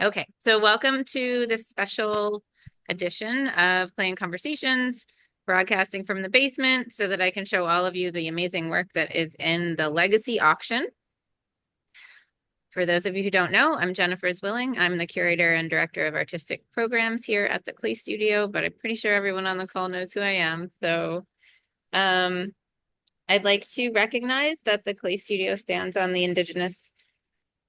Okay, so welcome to this special edition of Playing Conversations, broadcasting from the basement so that I can show all of you the amazing work that is in the Legacy auction. For those of you who don't know, I'm Jennifer Zwilling. I'm the curator and director of artistic programs here at the Clay Studio, but I'm pretty sure everyone on the call knows who I am. Um, I'd like to recognize that the Clay Studio stands on the Indigenous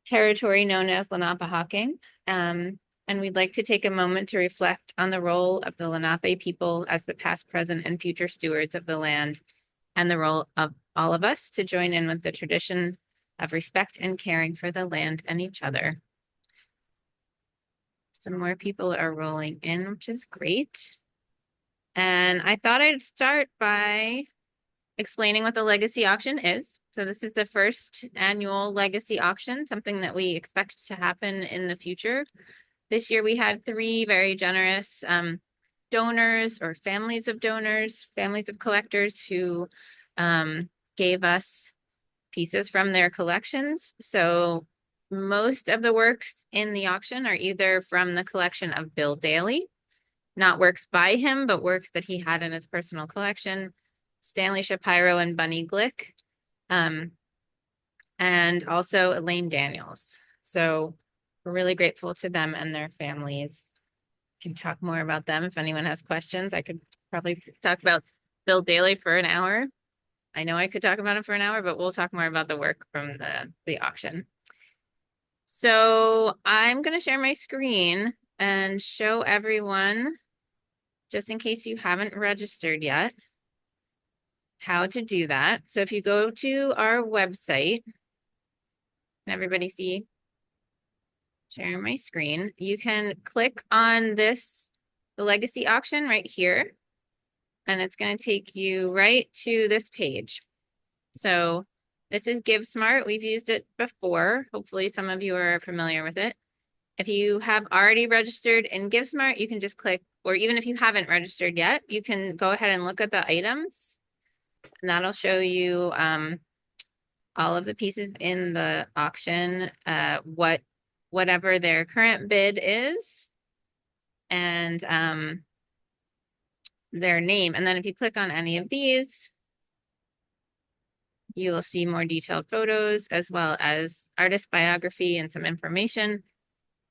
territory known as Lenapehoking. And we'd like to take a moment to reflect on the role of the Lenape people as the past, present, and future stewards of the land, and the role of all of us to join in with the tradition of respect and caring for the land and each other. Some more people are rolling in, which is great. And I thought I'd start by explaining what the legacy auction is. So this is the first annual legacy auction, something that we expect to happen in the future. This year we had three very generous donors or families of donors, families of collectors who gave us pieces from their collections. So most of the works in the auction are either from the collection of Bill Daly, not works by him, but works that he had in his personal collection, Stanley Shapiro and Bunny Glick, and also Elaine Daniels. So we're really grateful to them and their families. Can talk more about them if anyone has questions. I could probably talk about Bill Daly for an hour. I know I could talk about him for an hour, but we'll talk more about the work from the auction. So I'm going to share my screen and show everyone, just in case you haven't registered yet, how to do that. So if you go to our website, can everybody see? Sharing my screen. You can click on the legacy auction right here, and it's going to take you right to this page. So this is GiveSmart. We've used it before. Hopefully some of you are familiar with it. If you have already registered in GiveSmart, you can just click, or even if you haven't registered yet, you can go ahead and look at the items, and that'll show you all of the pieces in the auction, whatever their current bid is, and their name. And then if you click on any of these, you will see more detailed photos as well as artist biography and some information.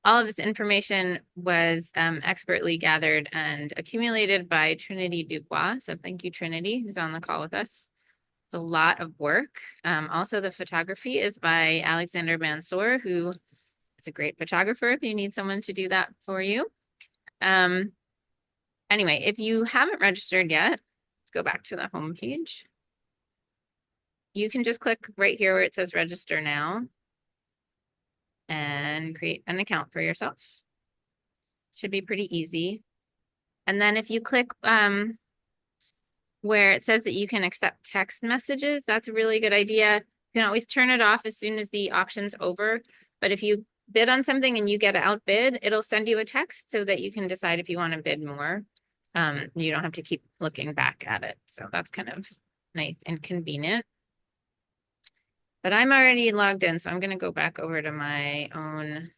All of this information was expertly gathered and accumulated by Trinity Dubois. So thank you, Trinity, who's on the call with us. It's a lot of work. Also, the photography is by Alexander Mansour, who is a great photographer if you need someone to do that for you. Anyway, if you haven't registered yet, let's go back to the home page. You can just click right here where it says register now and create an account for yourself. Should be pretty easy. And then if you click where it says that you can accept text messages, that's a really good idea. You can always turn it off as soon as the auction's over. But if you bid on something and you get outbid, it'll send you a text so that you can decide if you want to bid more. You don't have to keep looking back at it. So that's kind of nice and convenient. But I'm already logged in, so I'm going to go back over to my own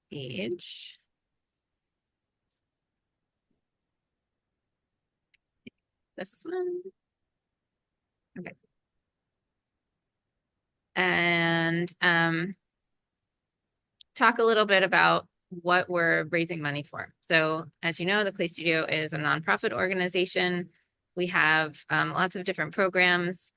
page. This one. Okay. And talk a little bit about what we're raising money for. So as you know, the Clay Studio is a nonprofit organization. We have lots of different programs.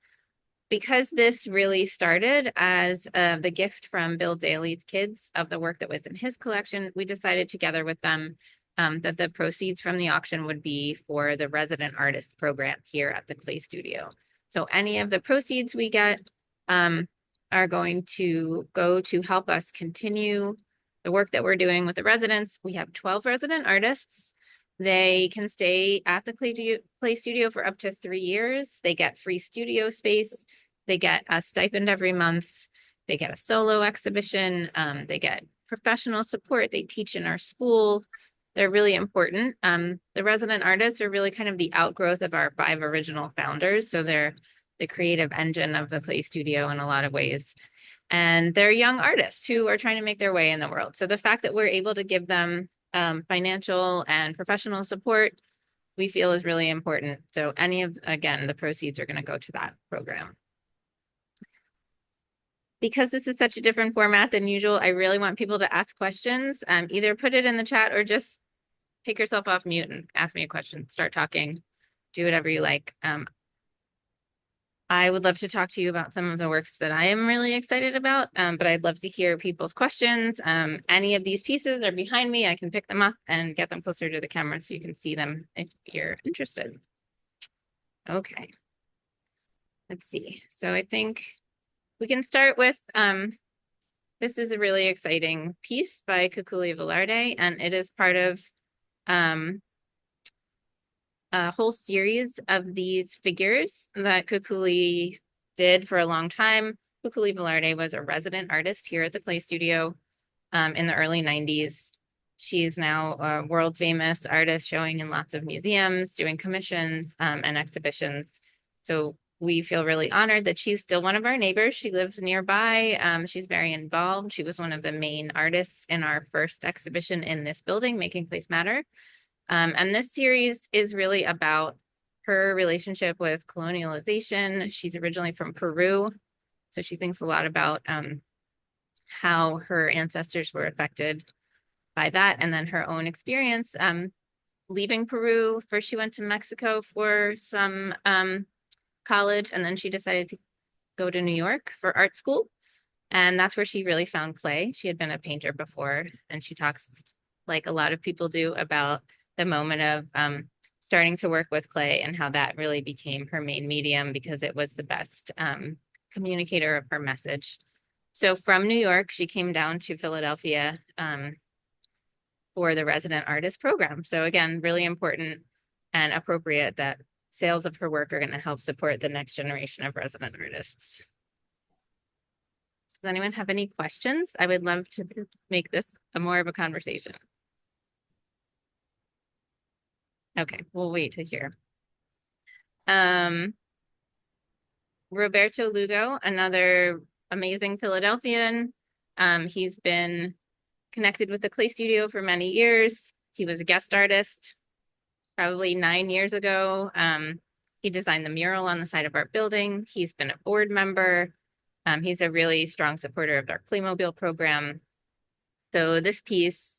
Because this really started as the gift from Bill Daly's kids of the work that was in his collection, we decided together with them that the proceeds from the auction would be for the resident artist program here at the Clay Studio. So any of the proceeds we get are going to go to help us continue the work that we're doing with the residents. We have 12 resident artists. They can stay at the Clay Studio for up to 3 years. They get free studio space. They get a stipend every month. They get a solo exhibition. They get professional support. They teach in our school. They're really important. The resident artists are really kind of the outgrowth of our 5 original founders. So they're the creative engine of the Clay Studio in a lot of ways. And they're young artists who are trying to make their way in the world. So the fact that we're able to give them financial and professional support, we feel is really important. So again, the proceeds are going to go to that program. Because this is such a different format than usual, I really want people to ask questions. Either put it in the chat or just take yourself off mute and ask me a question. Start talking. Do whatever you like. I would love to talk to you about some of the works that I am really excited about, but I'd love to hear people's questions. Any of these pieces are behind me. I can pick them up and get them closer to the camera so you can see them if you're interested. Okay. Let's see. So I think we can start with, this is a really exciting piece by Kukuli Velarde, and it is part of a whole series of these figures that Kukuli did for a long time. Kukuli Velarde was a resident artist here at the Clay Studio in the early 90s. She's now a world famous artist showing in lots of museums, doing commissions and exhibitions. So we feel really honored that she's still one of our neighbors. She lives nearby. She's very involved. She was one of the main artists in our first exhibition in this building, Making Place Matter. And this series is really about her relationship with colonialization. She's originally from Peru, so she thinks a lot about how her ancestors were affected by that, and then her own experience leaving Peru. First, she went to Mexico for some college, and then she decided to go to New York for art school. And that's where she really found clay. She had been a painter before, and she talks, like a lot of people do, about the moment of starting to work with clay and how that really became her main medium because it was the best communicator of her message. So from New York, she came down to Philadelphia for the resident artist program. So again, really important and appropriate that sales of her work are going to help support the next generation of resident artists. Does anyone have any questions? I would love to make this more of a conversation. Okay, we'll wait to hear. Roberto Lugo, another amazing Philadelphian. He's been connected with the Clay Studio for many years. He was a guest artist probably 9 years ago. He designed the mural on the side of our building. He's been a board member. He's a really strong supporter of our Playmobil program. So this piece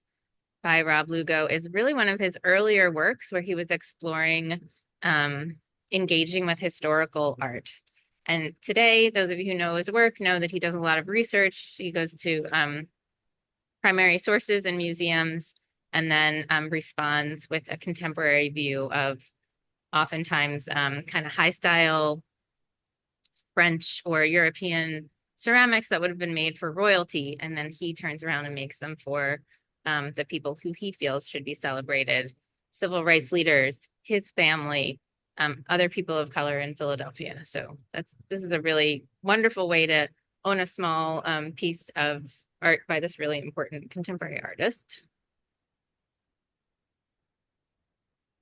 by Rob Lugo is really one of his earlier works where he was exploring engaging with historical art. And today, those of you who know his work know that he does a lot of research. He goes to primary sources in museums and then responds with a contemporary view of oftentimes kind of high style French or European ceramics that would have been made for royalty. And then he turns around and makes them for the people who he feels should be celebrated, civil rights leaders, his family, other people of color in Philadelphia. So this is a really wonderful way to own a small piece of art by this really important contemporary artist.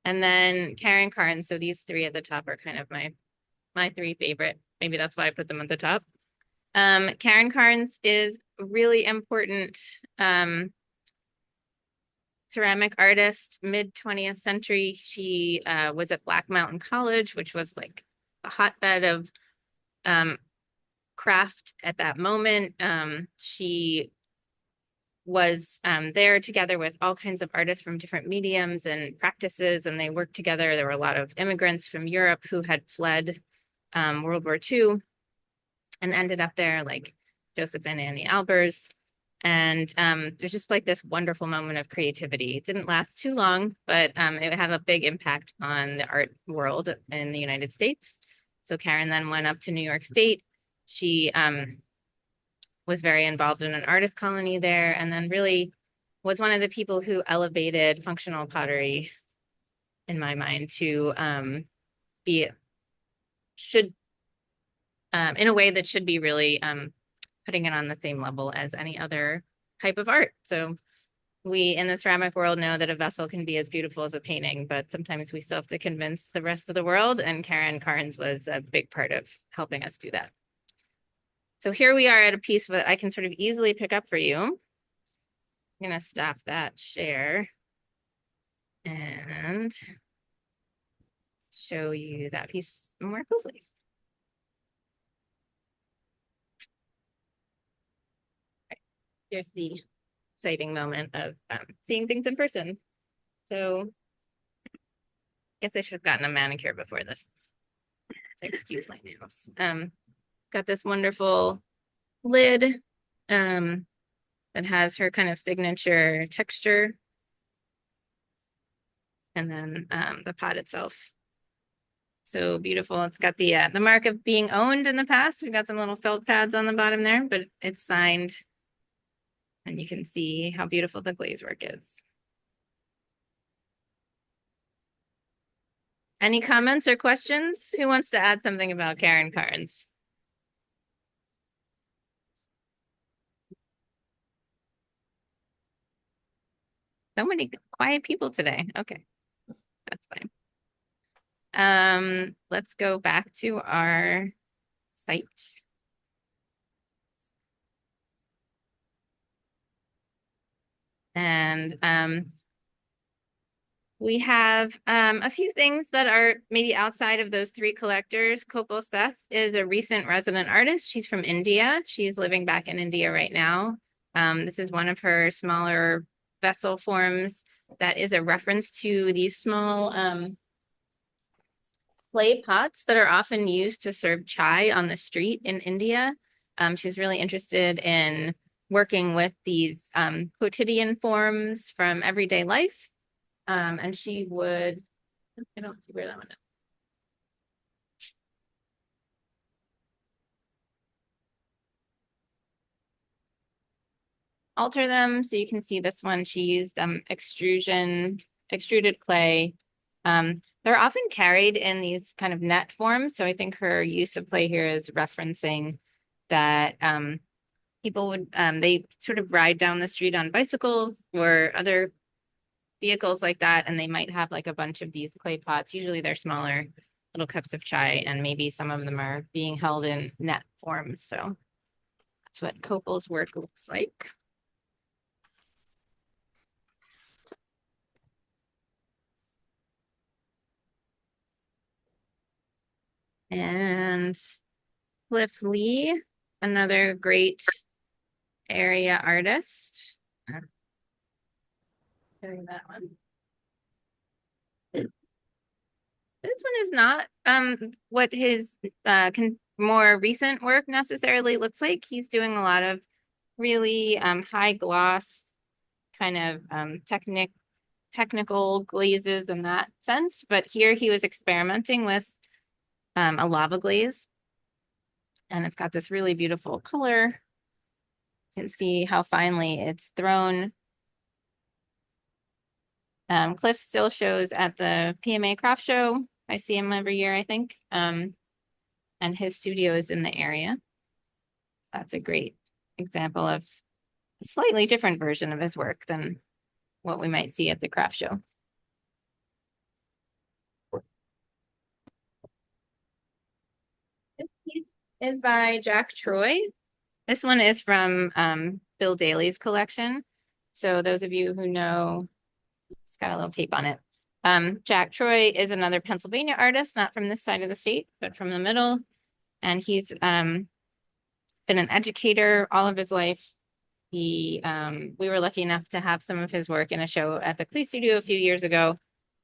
And then Karen Carnes. So these three at the top are kind of my three favorite. Maybe that's why I put them at the top. Karen Carnes is a really important ceramic artist, mid 20th century. She was at Black Mountain College, which was like a hotbed of craft at that moment. She was there together with all kinds of artists from different mediums and practices, and they worked together. There were a lot of immigrants from Europe who had fled World War II and ended up there, like Joseph and Annie Albers. And there's just like this wonderful moment of creativity. It didn't last too long, but it had a big impact on the art world in the United States. So Karen then went up to New York State. She was very involved in an artist colony there, and then really was one of the people who elevated functional pottery, in my mind, to be in a way that should be really putting it on the same level as any other type of art. So we in the ceramic world know that a vessel can be as beautiful as a painting, but sometimes we still have to convince the rest of the world, and Karen Carnes was a big part of helping us do that. So here we are at a piece that I can sort of easily pick up for you. I'm gonna stop that share and show you that piece more closely. Here's the exciting moment of seeing things in person. So I guess I should have gotten a manicure before this. So excuse my nails. Got this wonderful lid that has her kind of signature texture. And then the pot itself. So beautiful. It's got the mark of being owned in the past. We've got some little felt pads on the bottom there, but it's signed. And you can see how beautiful the glaze work is. Any comments or questions? Who wants to add something about Karen Carnes? So many quiet people today. Okay, that's fine. Let's go back to our site. And we have a few things that are maybe outside of those three collectors. Kopal Seth is a recent resident artist. She's from India. She's living back in India right now. This is one of her smaller vessel forms that is a reference to these small clay pots that are often used to serve chai on the street in India. She's really interested in working with these quotidian forms from everyday life. And she would, I don't see where that one is. Alter them so you can see this one. She used extruded clay. They're often carried in these kind of net forms. So I think her use of clay here is referencing that people would they sort of ride down the street on bicycles or other vehicles like that, and they might have like a bunch of these clay pots. Usually they're smaller little cups of chai, and maybe some of them are being held in net forms. So that's what Kopal's work looks like. And Cliff Lee, another great area artist. Showing that one. This one is not what his more recent work necessarily looks like. He's doing a lot of really high gloss kind of technical glazes in that sense. But here he was experimenting with a lava glaze. And it's got this really beautiful color. You can see how finely it's thrown. Cliff still shows at the PMA craft show. I see him every year, I think. And his studio is in the area. That's a great example of a slightly different version of his work than what we might see at the craft show. This piece is by Jack Troy. This one is from Bill Daly's collection. So those of you who know, it's got a little tape on it. Jack Troy is another Pennsylvania artist, not from this side of the state, but from the middle. And he's been an educator all of his life. We were lucky enough to have some of his work in a show at the Clay Studio a few years ago.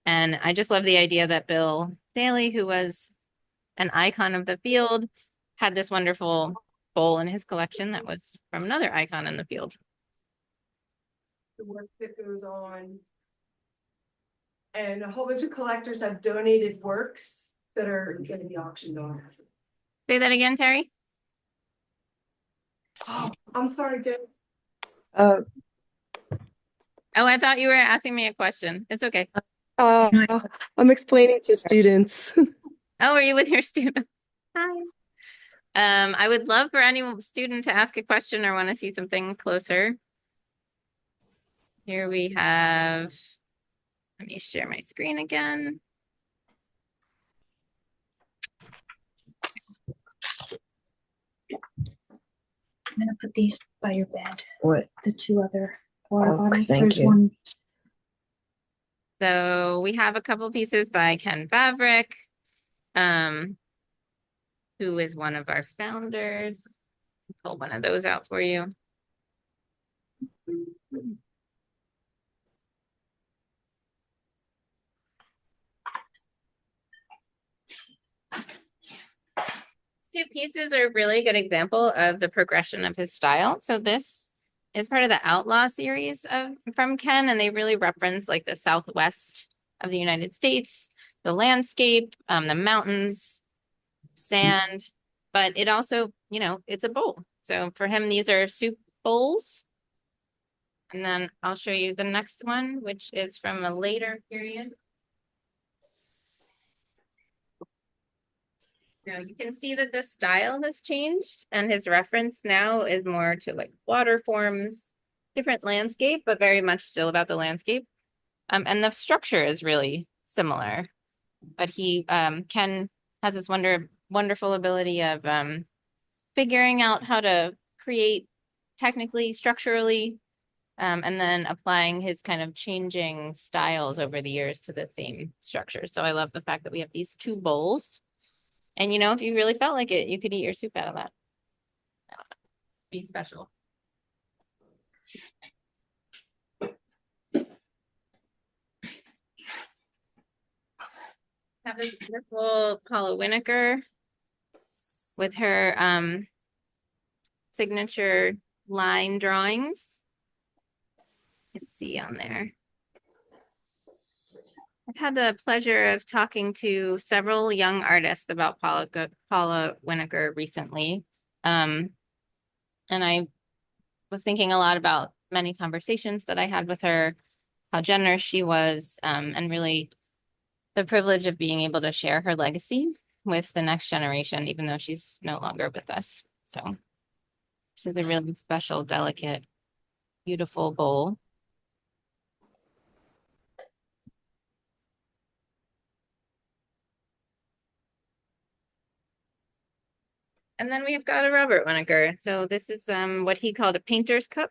And I just love the idea that Bill Daly, who was an icon of the field, had this wonderful bowl in his collection that was from another icon in the field. The work that goes on. And a whole bunch of collectors have donated works that are going to be auctioned off. Say that again, Terry. Oh, I'm sorry, Jen. Oh, I thought you were asking me a question. It's okay. I'm explaining to students. Oh, are you with your students? Hi. I would love for any student to ask a question or want to see something closer. Here we have, let me share my screen again. I'm gonna put these by your bed. What? The two other water Oh, bottles. thank There's you. one. So we have a couple pieces by Ken Vavrick, um, who is one of our founders. Pull one of those out for you. Two pieces are a really good example of the progression of his style. So this is part of the Outlaw series from Ken, and they really reference like the Southwest of the United States, the landscape, the mountains, sand, but it also, it's a bowl. So for him, these are soup bowls. And then I'll show you the next one, which is from a later period. Now you can see that the style has changed and his reference now is more to like water forms, different landscape, but very much still about the landscape. And the structure is really similar, but Ken has this wonderful ability of figuring out how to create technically, structurally, and then applying his kind of changing styles over the years to the same structure. So I love the fact that we have these two bowls. And if you really felt like it, you could eat your soup out of that. Be special. Have this wonderful Paula Winokur with her signature line drawings. You can see on there. I've had the pleasure of talking to several young artists about Paula Winokur recently. And I was thinking a lot about many conversations that I had with her, how generous she was, and really the privilege of being able to share her legacy with the next generation, even though she's no longer with us. So this is a really special, delicate, beautiful bowl. And then we've got a Robert Winokur. So this is what he called a painter's cup.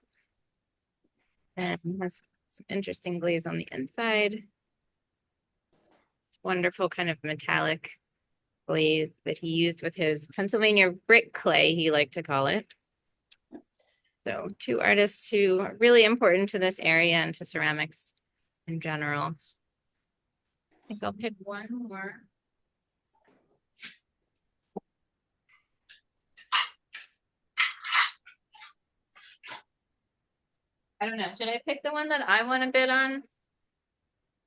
And has some interesting glaze on the inside. It's wonderful kind of metallic glaze that he used with his Pennsylvania brick clay, he liked to call it. So two artists who are really important to this area and to ceramics in general. I think I'll pick one more. I don't know. Should I pick the one that I want to bid on?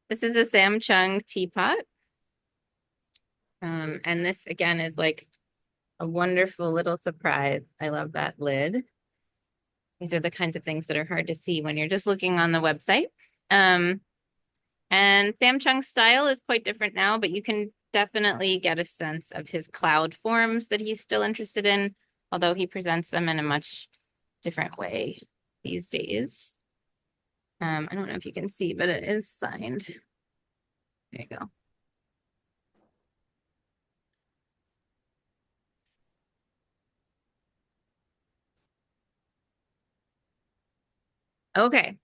This is a Sam Chung teapot. And this again is like a wonderful little surprise. I love that lid. These are the kinds of things that are hard to see when you're just looking on the website. And Sam Chung's style is quite different now, but you can definitely get a sense of his cloud forms that he's still interested in, although he presents them in a much different way these days. I don't know if you can see, but it is signed. There you go. Okay.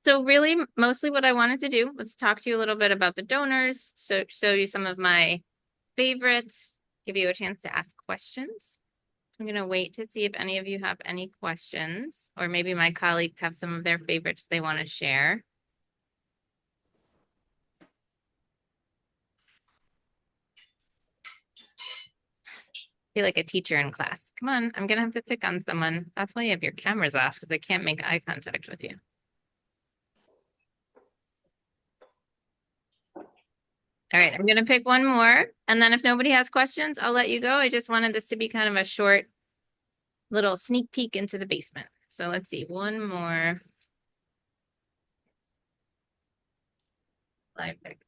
So really mostly what I wanted to do was talk to you a little bit about the donors, so show you some of my favorites, give you a chance to ask questions. I'm going to wait to see if any of you have any questions, or maybe my colleagues have some of their favorites they want to share. Feel like a teacher in class. Come on, I'm going to have to pick on someone. That's why you have your cameras off, because I can't make eye contact with you. All right, I'm going to pick one more. And then if nobody has questions, I'll let you go. I just wanted this to be kind of a short little sneak peek into the basement. So let's see, one more. Live pick.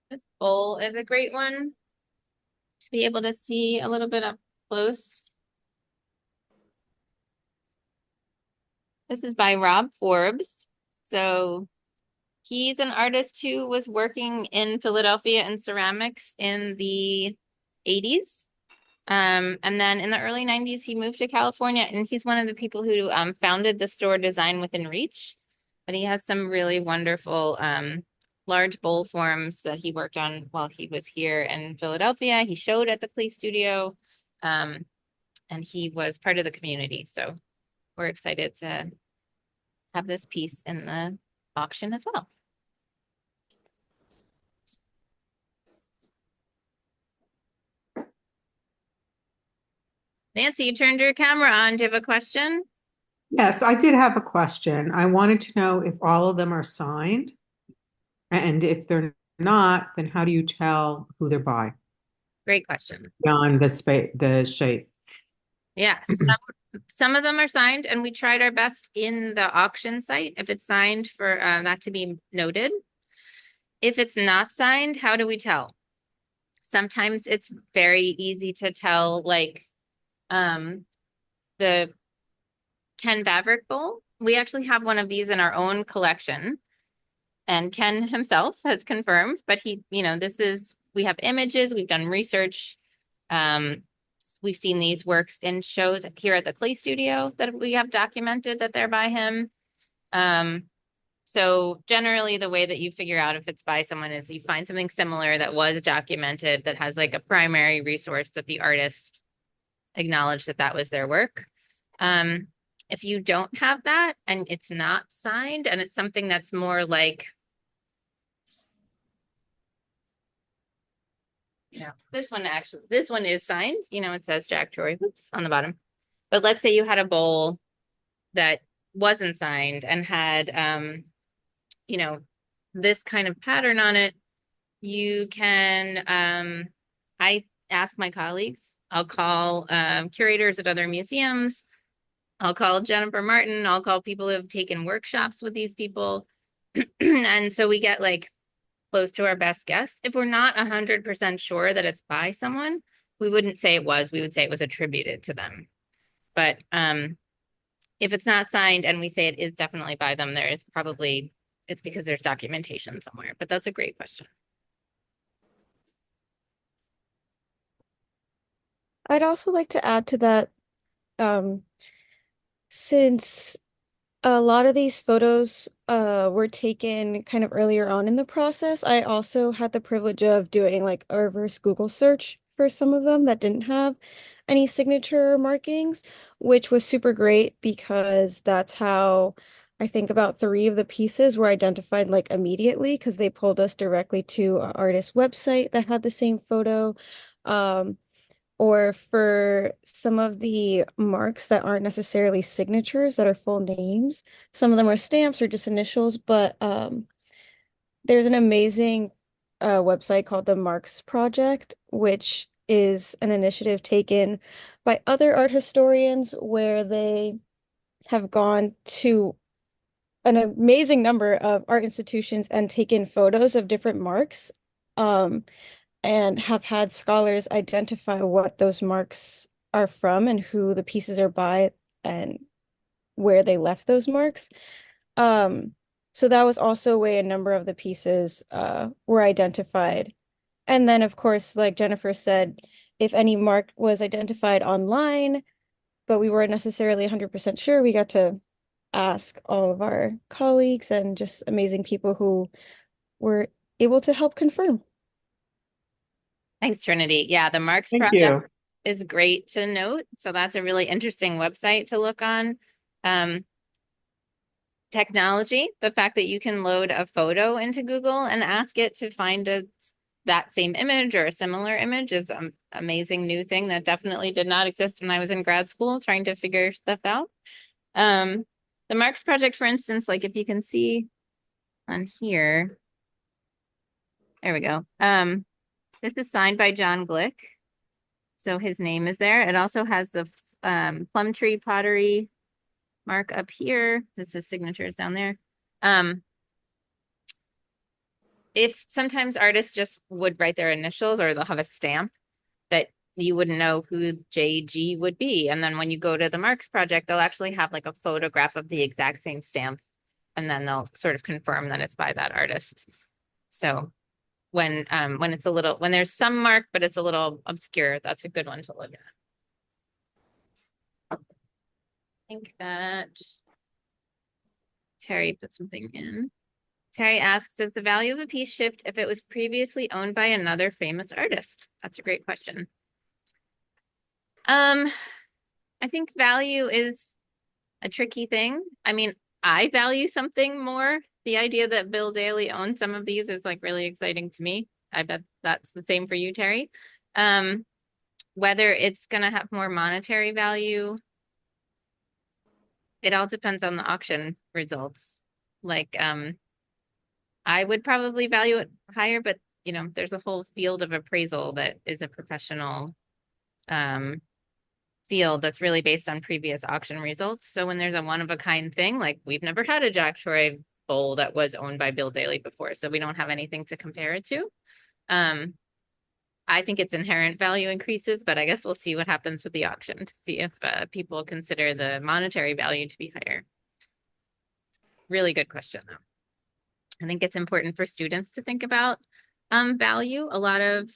This bowl is a great one to be able to see a little bit up close. This is by Rob Forbes. So he's an artist who was working in Philadelphia in ceramics in the 80s. And then in the early 90s, he moved to California, and he's one of the people who founded the store Design Within Reach. But he has some really wonderful large bowl forms that he worked on while he was here in Philadelphia. He showed at the Clay Studio, and he was part of the community. So we're excited to have this piece in the auction as well. Nancy, you turned your camera on. Do you have a question? Yes, I did have a question. I wanted to know if all of them are signed, and if they're not, then how do you tell who they're by Great question. beyond the shape? Yes, some of them are signed, and we tried our best in the auction site if it's signed for that to be noted. If it's not signed, how do we tell? Sometimes it's very easy to tell, like the Ken Vavrick bowl. We actually have one of these in our own collection, and Ken himself has confirmed, but he, we have images, we've done research. We've seen these works in shows here at the Clay Studio that we have documented that they're by him. So generally the way that you figure out if it's by someone is you find something similar that was documented that has like a primary resource that the artist acknowledged that that was their work. If you don't have that and it's not signed and it's something that's more like, this one is signed, it says Jack Troy, oops, on the bottom. But let's say you had a bowl that wasn't signed and had, this kind of pattern on it, you can, I ask my colleagues, I'll call curators at other museums, I'll call Jennifer Martin, I'll call people who have taken workshops with these people. And so we get like close to our best guess. If we're not 100% sure that it's by someone, we wouldn't say it was, we would say it was attributed to them. But if it's not signed and we say it is definitely by them, it's because there's documentation somewhere. But that's a great question. I'd also like to add to that, since a lot of these photos were taken kind of earlier on in the process, I also had the privilege of doing like a reverse Google search for some of them that didn't have any signature markings, which was super great because that's how I think about 3 of the pieces were identified like immediately because they pulled us directly to an artist's website that had the same photo. Or for some of the marks that aren't necessarily signatures that are full names. Some of them are stamps or just initials, but there's an amazing website called the Marks Project, which is an initiative taken by other art historians where they have gone to an amazing number of art institutions and taken photos of different marks. And have had scholars identify what those marks are from and who the pieces are by and where they left those marks. So that was also a way a number of the pieces were identified. And then, of course, like Jennifer said, if any mark was identified online, but we weren't necessarily 100% sure, we got to ask all of our colleagues and just amazing people who were able to help confirm. Thanks, Trinity. Yeah, the Marks Thank Project you. is great to note. So that's a really interesting website to look on. Technology, the fact that you can load a photo into Google and ask it to find that same image or a similar image is an amazing new thing that definitely did not exist when I was in grad school trying to figure stuff out. The Marks Project, for instance, like if you can see on here, there we go. This is signed by John Glick. So his name is there. It also has the plum tree pottery mark up here. This is signatures down there. if sometimes artists just would write their initials or they'll have a stamp that you wouldn't know who JG would be. And then when you go to the Marks project, they'll actually have like a photograph of the exact same stamp. And then they'll sort of confirm that it's by that artist. So when it's a little when there's some mark, but it's a little obscure, that's a good one to look at. I think that Terry put something in. Terry asks, does the value of a piece shift if it was previously owned by another famous artist? That's a great question. I think value is a tricky thing. I mean, I value something more. The idea that Bill Daley owns some of these is like really exciting to me. I bet that's the same for you, Terry. Whether it's gonna have more monetary value, it all depends on the auction results. Like, I would probably value it higher, but there's a whole field of appraisal that is a professional field that's really based on previous auction results. So when there's a one of a kind thing, like we've never had a Jack Troy bowl that was owned by Bill Daley before, so we don't have anything to compare it to. I think its inherent value increases, but I guess we'll see what happens with the auction to see if people consider the monetary value to be higher. Really good question, though. I think it's important for students to think about value. A lot of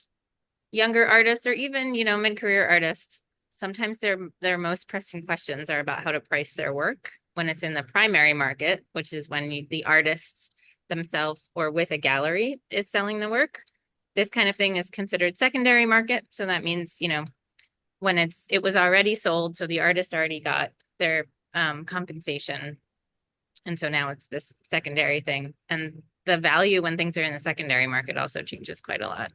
younger artists or even, mid-career artists, sometimes their most pressing questions are about how to price their work when it's in the primary market, which is when the artist themselves or with a gallery is selling the work. This kind of thing is considered secondary market. So that means, when it was already sold, so the artist already got their compensation. And so now it's this secondary thing. And the value when things are in the secondary market also changes quite a lot.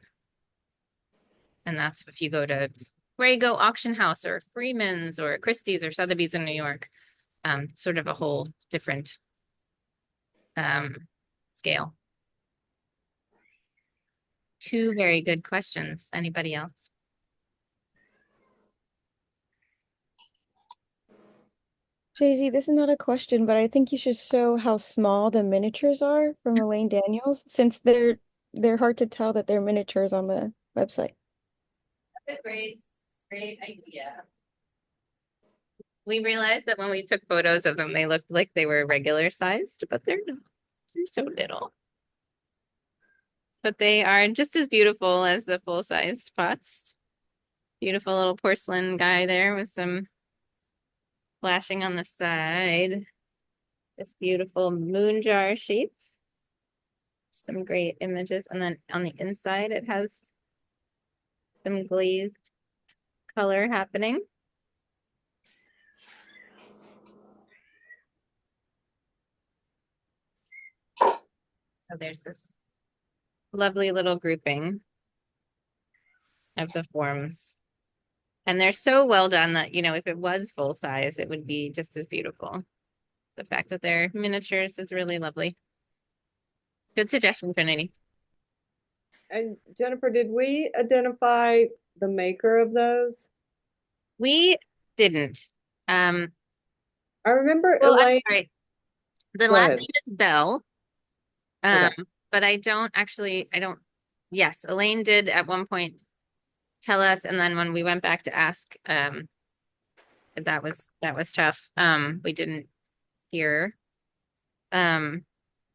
And that's if you go to Rago Auction House or Freeman's or Christie's or Sotheby's in New York, sort of a whole different scale. Two very good questions. Anybody else? Jay-Z, this is not a question, but I think you should show how small the miniatures are from Elaine Daniels, since they're hard to tell that they're miniatures on the website. That's a great idea. We realized that when we took photos of them, they looked like they were regular sized, but they're not. They're so little. But they are just as beautiful as the full-sized pots. Beautiful little porcelain guy there with some flashing on the side. This beautiful moon jar shape. Some great images. And then on the inside, it has some glazed color happening. So there's this lovely little grouping of the forms. And they're so well done that, if it was full size, it would be just as beautiful. The fact that they're miniatures is really lovely. Good suggestion, Trinity. And Jennifer, did we identify the maker of those? We didn't. I remember Well, I'm Elaine. sorry. The Go last ahead. name is Bell. Okay. But I don't. Yes, Elaine did at one point tell us, and then when we went back to ask, that was tough. We didn't hear. I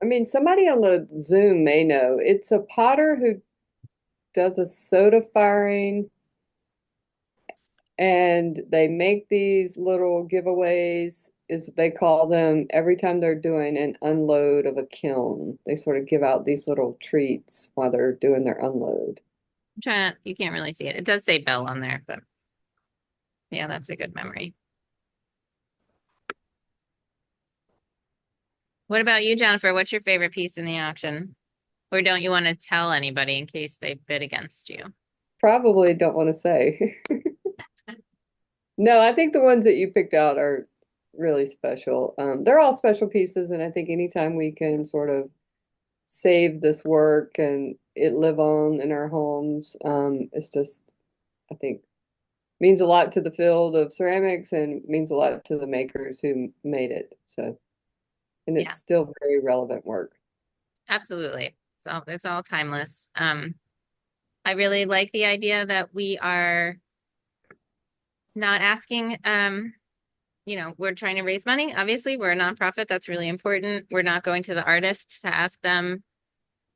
mean, somebody on the Zoom may know. It's a potter who does a soda firing, and they make these little giveaways, is they call them, every time they're doing an unload of a kiln. They sort of give out these little treats while they're doing their unload. I'm trying to. You can't really see it. It does say Bell on there, but yeah, that's a good memory. What about you, Jennifer? What's your favorite piece in the auction? Or don't you want to tell anybody in case they bid against you? Probably don't want to say. No, I think the ones that you picked out are really special. They're all special pieces, and I think anytime we can sort of save this work and it live on in our homes, it's just, I think, means a lot to the field of ceramics and means a lot to the makers who made it. So, and Yeah, it's still very relevant work. absolutely. So it's all timeless. I really like the idea that we are not asking, we're trying to raise money. Obviously, we're a nonprofit. That's really important. We're not going to the artists to ask them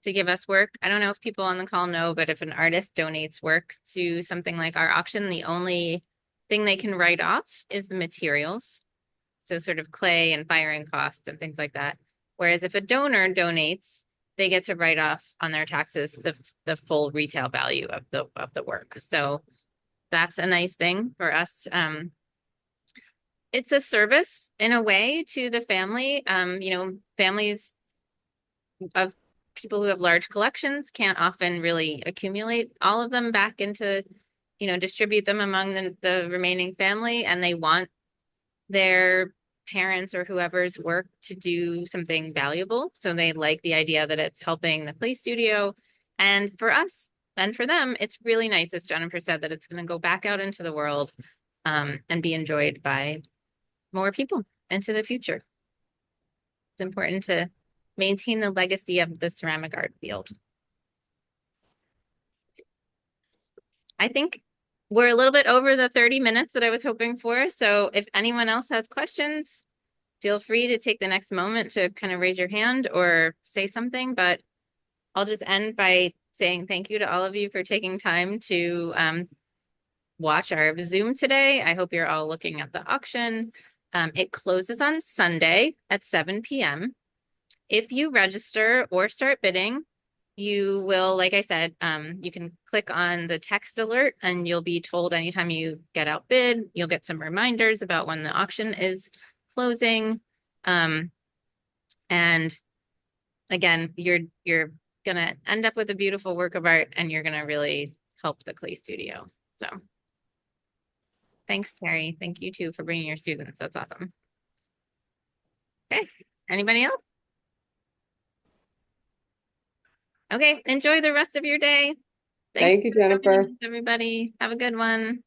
to give us work. I don't know if people on the call know, but if an artist donates work to something like our auction, the only thing they can write off is the materials. So sort of clay and firing costs and things like that. Whereas if a donor donates, they get to write off on their taxes the full retail value of the work. So that's a nice thing for us. It's a service in a way to the family. Families of people who have large collections can't often really accumulate all of them back into, distribute them among the remaining family, and they want their parents or whoever's work to do something valuable. So they like the idea that it's helping the play studio. And for us and for them, it's really nice, as Jennifer said, that it's going to go back out into the world and be enjoyed by more people into the future. It's important to maintain the legacy of the ceramic art field. I think we're a little bit over the 30 minutes that I was hoping for. So if anyone else has questions, feel free to take the next moment to kind of raise your hand or say something. But I'll just end by saying thank you to all of you for taking time to watch our Zoom today. I hope you're all looking at the auction. It closes on Sunday at 7 p.m. If you register or start bidding, you will, like I said, you can click on the text alert and you'll be told anytime you get outbid. You'll get some reminders about when the auction is closing. And again, you're gonna end up with a beautiful work of art and you're gonna really help the clay studio. So thanks, Terry. Thank you too for bringing your students. That's awesome. Okay, anybody else? Okay, enjoy the rest of your day. Thanks Thank you, for joining Jennifer. us, everybody. Have a good one.